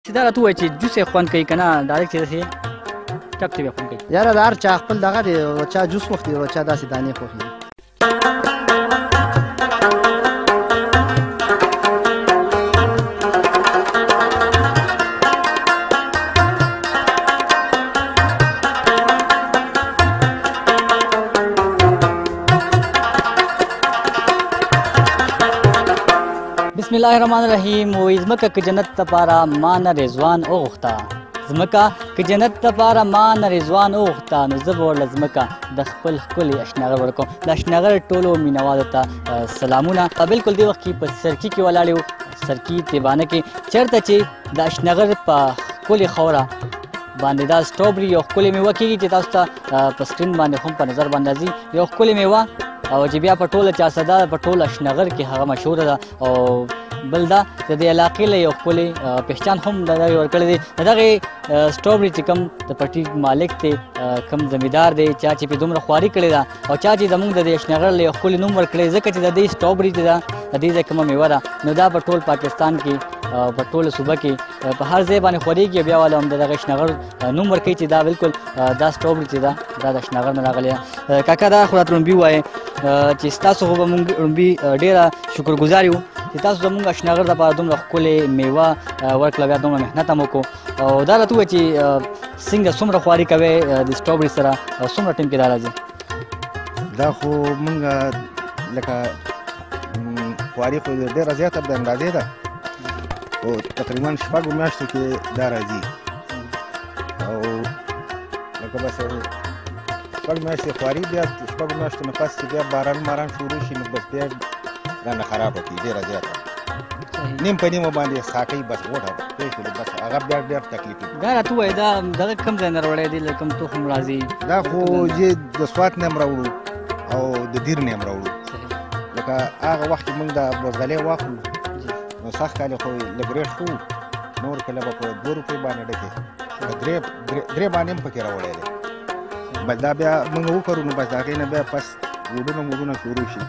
چې دا راته ووایي چې جوس یې خوند کوي که نه ډایرکټ چې داسې ټپ ټپ یې خوند کوي؟ یاره د هر چا خپل دغه دی، چا جوس خوښ دی، چا داسې دانې خوښ دي. بسم الله الرحمن الرحیم. وایي ځمکه که جنت دپاره ما نه رضوان وغوښته، ځمکه که جنت دپاره ما نه رضوان وغوښته، نو زه به ورله ځمکه د خپل ښکلي اشنغر ورکوم. د اشنغر ټولو مینوالو ته سلامونه. بالکل دې وخت کې په سرکي کې ولاړ یو، سرکي تیبانه کې، چېرته چې د اشنغر په ښکلې خاوره باندې دا سټروبري یو ښکلې میوه کېږي چې تاسو ته په سکرین باندې هم په نظر باندې راځي. یو ښکلې میوه او چې بیا په ټوله چاسه ده، په ټول اشنغر کې هغه مشهوره ده. او بل دا د دې علاقې له یو ښکلې پهچان هم د دغې ورکړی دی. د دغې سټروبري چې کوم د پټي مالک دی، کوم زمیندار دی، چا چې پې دومره خواري کړې ده او چا چې زموږ د دې اشنغر له یو ښکلي نوم ورکړی، ځکه چې د دې سټروبري چې ده د دې ځای کومه میوه ده، نو دا په ټول پاکستان کې په ټوله صوبه کې په هر ځای باندې خورېږي. بیا والا هم د دغه اشنغر نوم ورکوي چې دا بالکل دا سټروبري چې ده دا د اشنغر نه راغلی ده. کاکا دا خو راته لومبي ووایې چې ستاسو خو به مونږ لومبي ډېره شکرګزار یو چې تاسو زموږ اشنغر دپاره دومره ښکلې میوه ورکړله، بیا دومره محنت هم وکړو. او دا راته ووایه چې څنګه څومره خواري کوئ د سټروبري سره او څومره ټیم کې دا راځي؟ دا خو مونږ لکه خواري خو ډېره زیاته د اندازې ده، او تقریبا شپږو میاشتو کې دا راځي. او لکه بس شپږ میاشتې خواري، بیا شپږو میاشتو نه پس چې بیا باران ماران شروع شي، نو بس بیا رانه خرابه کړي ډېره زیاته، نیم په نیمه باندې ساکۍ بس غوټه پوه شولې، بس هغه بیا ډېر تکلیف وي. دا راته ووایه دا دغه کوم ځای نه راوړی دی، له کوم تخم راځي؟ دا خو چې د سوات نه هم راوړو او د دیر نه هم راوړو. لکه هغه وخت چې مونږ د بوزغلې واخلو نو سخت کالې خو لږ ریټ ښه وو، نور کله به په 2 روپۍ باندې ډکې، درې باندې هم پکې راوړی دی. بس دا بیا مونږ وکړو، نو بس د هغې نه بیا پس وډونه شروع شي،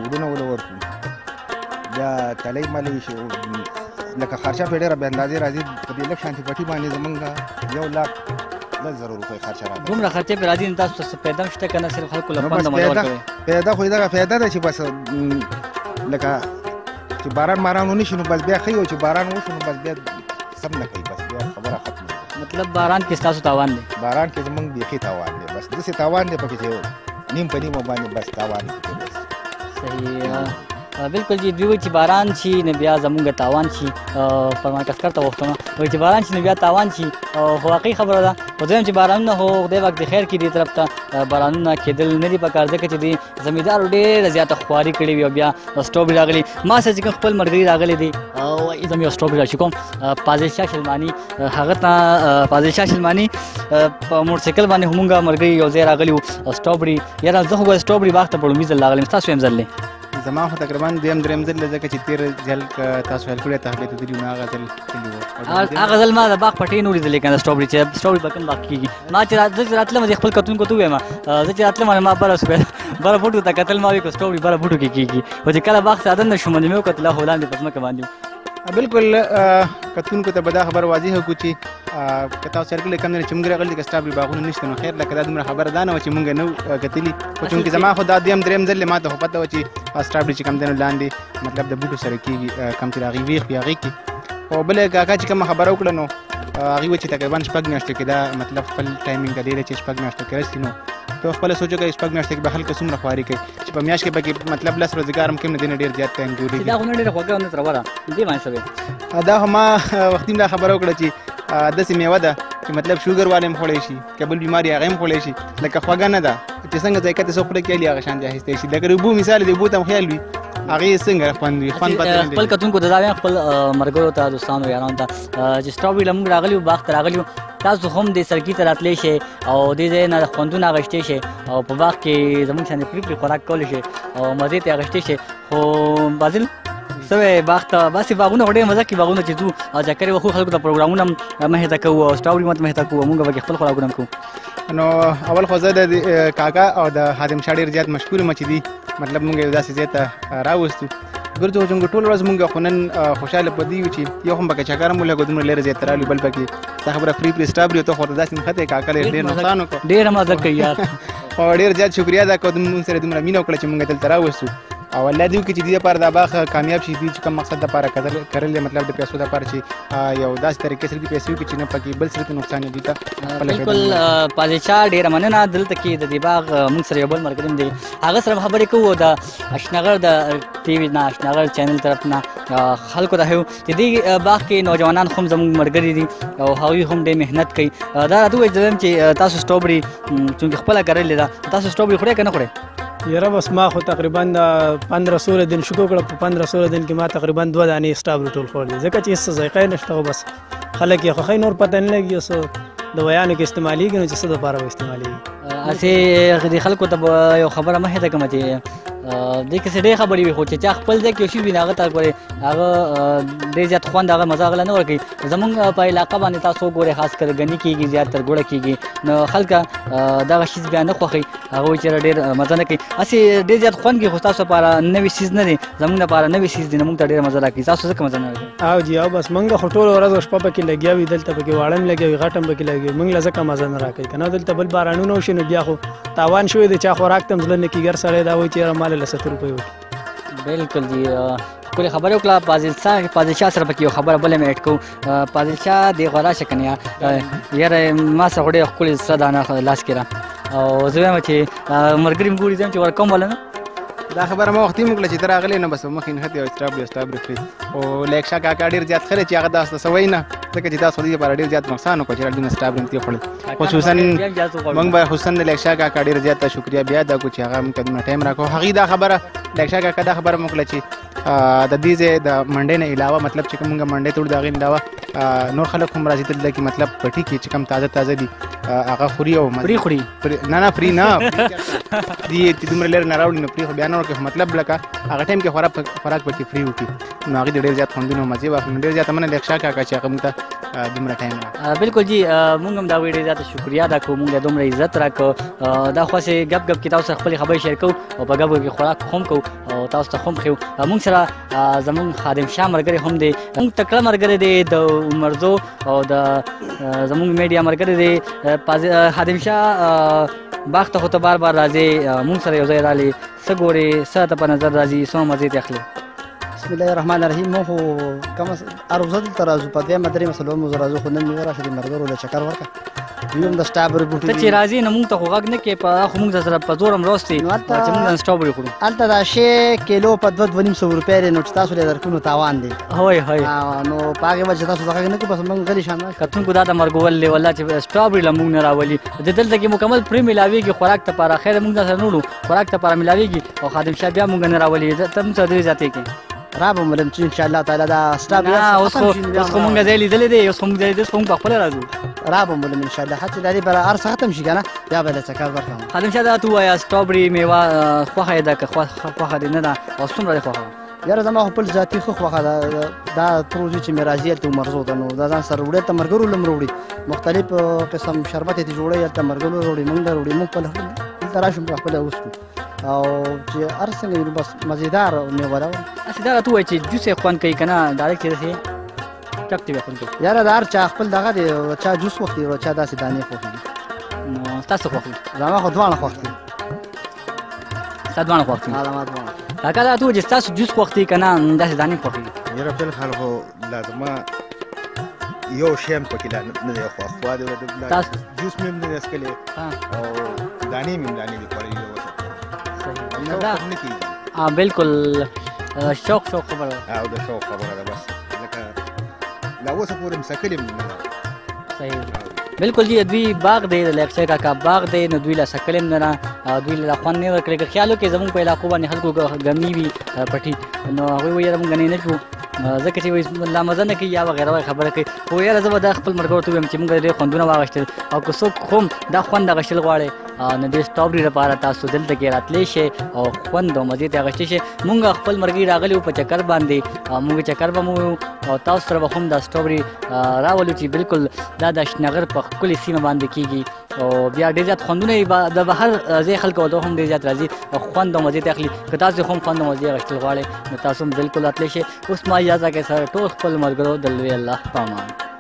وډونه ول ورکړو، بیا تلی ملی شي، لکه خرچه پرې ډېره بې اندازې راځي. په دې لږ شانتي پټي باندې زمونږ 1,10,000 روپۍ خرچه راځي. دومره خرچې پرې راځي، نو تاسو ته پیدا هم شته که نه صرف خلکو له پنده مړه ورکوئ؟ پیدا خو یې دغه پیدا ده چې بس لکه چې باران ماران ونه شي، نو بس بیا ښه یو چې باران وشو، نو بس بیا سم نه کوي، بس بیا خبره ختمه ده. مطلب باران کې ستاسو تاوان دی؟ باران کې زمونږ بیخي تاوان دی، بس داسې تاوان دی پکې چې نیم په نیمه باندې بس تاوان دی. صحیح. بالکل جی دوی وایي چې باران شي نو بیا زموږ تاوان شي. فرمان کسکر ته وختونه وایي چې باران شي نو بیا تاوان شي، خو واقعي خبره ده. خو دویم چې بارانونه خو خدای پاک د خیر کړي دې طرف ته بارانونه کېدل نه دي پکار، ځکه چې دې زمیندارو ډېره زیاته خواري کړې وي. او بیا سټروبري راغلي، ما سره چې کوم خپل ملګري راغلی دی، وایي زه مې یو سټروبري راشي کوم، فاضل شاه شلماني، هغه ته فاضل شاه شلماني په موټرسایکل باندې همونږ ملګري یو ځای راغلي وو. سټروبري یاره زه خو سټروبري باغ ته په لومړي ځل راغلی یم، ستاسو یم ځل دی؟ زما خو تقریبا دویم درېیم ځل دی، ځکه چې تېر ځل تاسو هیل کړی ته هغې ته تللي وو، نو هغه ځل تللي وو. هغه ځل ما د باغ پټۍ نه ولیدلې که نه سټروبري، چې سټروبري په کوم باغ کېږي. ما چې زه چې راتلم خپل کتونکو ته ووایم، زه چې راتلم ما بره بوټو ته کتل، ما وایي که سټروبري بره بوټو کې کېږي. خو چې کله باغ ته دننه شوم نو مې وکتل خو لاندې په ځمکه باندې بالکل کتونکو ته به دا خبر واضح کړو چې که تاسو هر کله کم نه چې موږ راغلي که سټروبري باغونه نشته، نو خیر لکه دا دومره خبره دا نه وه چې موږ نه کتلي. خو چونکې زما خو دا دویم درېیم ځل ما ته خو پته وه چې سټروبري چې کوم دی نو لاندې مطلب د بوټو سره کېږي، کوم چې د هغې ویښ وي هغې کې. خو بله کاکا چې کومه خبره وکړه نو هغې وایي چې تقریبا 6 میاشتو کې دا مطلب خپل ټایمینګ دی چې 6 میاشتو کې رسي. نو ته خپله سوچ وکړه 6 میاشتو کې به خلک څومره خواري کوي چې په میاشت کې پکې مطلب 10 روزګار هم کم نه دی، نه ډېر زیات ټایم جوړېږي. دا خو نه ډېره خوږه او نه تروره دې باندې څه وایې؟ دا خو ما وختي دا خبره وکړه چې داسې میوه ده چې مطلب شوګر والا هم خوړی شي، که بل بیماري هغه هم خوړی شي، لکه خوږه نه ده چې څنګه ذایقه ته څوک خوري کوي هغه شان اخیستی شي. لکه د اوبو مثال دی، اوبو ته هم خیال وي هغې څنګه خوند وي، خوند پته نه خپل کتونکو ته دا وایم، خپل ملګرو ته، دوستانو، یارانو ته چې سټروبري له موږ راغلي وو، باغ ته راغلي وو، تاسو هم دې سرکي ته راتلی شئ او دې ځای نه خوندونه اخیستی شئ او په باغ کې زموږ شانې پرې خوراک کولی شئ او مزې ته اخیستی شئ. خو فاضل څه وایې باغ ته باسې باغونه خو ډېر مزه کوي باغونه چې ځو او چکرې وخو خلکو ته پروګرامونه هم مهته کوو او سټروبري هم مهته کوو، موږ پکې خپل خوراکونه هم کوو. نو اول خو زه د کاکا او د حاتم شاه ډېر زیات مشکور یم چې دي مطلب موږ یو داسې ځای ته راوستو. ګرځو چې ټول ورځ مونږ خو نن خوشحاله په دې یو چې یو هم پکې چکر مو لګو دومره لرې ځای ته رالو بل پکې دا خبره فری سټابري ته خو داسې مخته کاکل ډېر نقصان وکړ ډېره مزه کوي یار او ډېر زیات شکریا دا کوم مونږ سره دومره مینه وکړه چې مونږ دلته راوستو او الله دې وکړي چې دې لپاره دا باغ کامیاب شي چې کوم مقصد لپاره کړل مطلب د پیسو لپاره چې یو داسې طریقې سره دې پیسې وکړي چې نه پکې بل څه ته نقصان دي ته بالکل پادشاه ډېره مننه دلته کې د دې باغ موږ سره یو بل ملګری دی هغه سره خبرې کوو د اشنغر د ټي وي نه اشنغر چینل طرف نه خلکو ته چې دې باغ کې نوجوانان هم زموږ ملګري دي او هغوی هم ډېر محنت کوي دا راته ووایي چې تاسو سټروبري چونکې خپله کرلې ده تاسو سټروبري خورئ که نه خورئ یاره بس ما خو تقریبا 15-16 دن شکو کړه په 15-16 دن کې ما تقریبا 2 دانې سټابري ټول خوړلې ځکه چې هېڅ ذایقه یې نشته خو بس خلک یې خوښوي نور پته نه لګي اوس د ویانو کې استعمالېږي نو چې څه دپاره به استعمالېږي هسې د خلکو ته به یو خبره مخې ته کومه چې دې کې څه ډېرې خبرې وي خو چې چا خپل ځای کې یو شي وي نو هغه ته ګورې هغه ډېر زیات خوند هغه مزه هغه نه ورکوي زمونږ په علاقه باندې تاسو وګورئ خاص کر ګني کېږي زیات تر ګوړه کېږي نو خلک دغه شیز بیا نه خوښوي هغه وایي چې ډېر مزه نه کوي هسې ډېر زیات خوند کوي خو ستاسو لپاره نوی سیز نه دی زمونږ لپاره نوی سیز دی نو موږ ته ډېره مزه راکوي تاسو ځکه مزه نه راکوي او جی او بس موږ خو ټوله ورځ شپه پکې لګیا وي دلته پکې واړه هم لګیا وي غټ هم پکې لګیا وي موږ له ځکه مزه نه راکوي که نه دلته بل بارانونه وشي نو بیا خو تاوان شوی دی چا خوراک ته هم زړه نه کېږي هر سړی دا وایي چې یاره مال له 70 روپۍ وکړي بالکل جی ښکلې خبرې وکړه پادشاه سره پکې یو خبره بله مې اډ کوو پادشاه دې خوا راشه که نه یاره ما سره خو ډېره ښکلې سره دانه لاس کې ده او زه وایم چې ملګري مې ګوري زه چې ورکوم وله نه دا خبره ما وختي وکړه چې ته راغلی نه بس مخکې نښتې او سټابري خوري او لیک شاه کاکا ډېر زیات ښه دی چې هغه داسې ته څه وایي نه ځکه چې تاسو دې لپاره ډېر زیات نقصان وکړو چې دونه سټابري مې خوړل خصوصا موږ به خصوصا د لیک شاه کاکا ډېر زیاته شکریا بیا ادا کړو چې هغه موږ ته دومره ټایم راکړو هغې دا خبره لیک شاه کاکا دا خبره مې وکړه چې د دې ځای د منډۍ نه علاوه مطلب چې موږ منډۍ توړو د هغې نه علاوه نور خلک هم راځي دلته کې مطلب پټي کې چې کوم تازه دي هغه خوري او فری خوري نه فری نه دې چې دومره لرې نه راوړي نو فری خو بیا نه ورکوي مطلب لکه هغه ټایم کې خوراک پکې فری وکړي نو هغې د ډېر زیات خوندونه او مزې واخلي ډېر زیاته مننه لیک شاه کاکا چې هغه موږ ته دومره ټایم راکړه بالکل جی موږ هم د هغوی ډېر زیاته شکریا ادا کوو موږ دومره عزت راکړو دا خو هسې ګپ کې تاسو سره خپلې خبرې شیر کوو او په ګپ کې خوراک هم کوو او تاسو ته هم ښیو موږ سره زموږ خادم شاه ملګری هم دی موږ تکړه ملګری دی د عمرزو او د زموږ میډیا ملګری دی خادم شاه باغ ته خو ته بار راځې موږ سره یو ځای رالې څه ګورې څه ته په نظر راځي څومره مزې ترې اخلې بسم الله الرحمن الرحیم موږ خو کومه هر ورځ دلته راځو په دویمه درېیمه څلورمه ورځ راځو خو نن مې ورشه د ملګرو له چکر ورکړه دوی هم د سټابري بوټي ته چې راځې نو موږ ته خو غږ نه کوې خو موږ سره په زور هم راوستې چې موږ سټابري خورو هلته دا شی کیلو په 2-2.5 روپۍ دی نو چې تاسو له درکو نو تاوان دی هوی نو په هغې وجه تاسو دغه نه کوو بس موږ غلي شان کتونکو دا د مرګول دی والله چې سټابري له موږ نه راولي د دلته کې مکمل پرې ملاویږي خوراک ته پاره خیر موږ سره نه وړو خوراک ته پاره ملاویږي او خادم شاه بیا موږ نه راولي ته موږ سره ډېرې زیاتې کوي رابم ولم چې ان شاء الله تعالی دا سټابري اوس خو موږ ځای لیدلی دی اوس خو موږ ځای خو په خپله راځو رابم ولم ان شاء الله حتی دا دې به هر څه ختم شي که نه بیا به له چکر ورکړم خادم شاه دا ته ووایه سټابري میوه خوښه یې ده که خوښه دې نه ده او څومره دې خوښه یاره زما خو خپل ذاتي ښه خوښه ده دا تروزي چې مې راځي هلته عمرزو ته نو دا ځان سره وړي هلته ملګرو له هم راوړي مختلف قسم شربت یې جوړوي هلته ملګرو راوړي موږ له راوړي موږ خپله دلته راشو په خپله وڅکو او چې هر څنګه وي بس مزېدار میوه ده هسې دا راته ووایه چې جوس یې خوند کوي که نه ډایرکټ چې داسې ټک ته خوند کوي یاره د هر چا خپل دغه دی چا جوس خوښ دی چا داسې دانې خوښ دي نو ستاسو خوښ دي زما خو دواړه خوښ دي ستا دواړه خوښ دي زما دواړه کاکا دا ته ووایه چې ستاسو جوس خوښ دی که نه داسې دانې خوښ دي یاره فلحال خو لا زما یو شی هم پکې لا نه دی خوښ جوس مې هم نه دی څښلی او دانې مې هم لا نه دي خوړلي بالکل شوق خبره او د شوق خبره ده بس لکه لا اوسه پورې مې څکلې هم نه ده صحیح بالکل جی دوی باغ دی د لیک شاه کاکا باغ دی نو دوی له څکلې هم نه ده دوی له خوند نه ورکړی که خیال وکړې زموږ په علاقو باندې خلکو ګمي وي پټي نو هغوی وایي یاره مونږ ګنې نه کړو ځکه چې وایي لا مزه نه کوي یا وغیره خبره کوي خو یاره زه به دا خپل ملګرو ته ووایم چې مونږ ډېر خوندونه واخیستل او که څوک هم دا خوند اخیستل غواړئ نو د سټابري لپاره تاسو دلته کې راتلی شئ او خوند او مزې ترې اخیستی شئ مونږ خپل ملګري راغلي وو په چکر باندې مونږ چکر به مو او تاسو سره به هم دا سټابري راولو چې بالکل دا د اشنغر په ښکلې سیمه باندې کېږي او بیا ډېر زیات خوندونه د بهر ځای خلکو ته هم ډېر زیات راځي او خوند او مزې ته اخلي که تاسو هم خوند او مزې اخیستل غواړئ نو تاسو هم بالکل راتلی شئ اوس ما اجازه کوي سره ټول خپل ملګرو د لوی الله په امان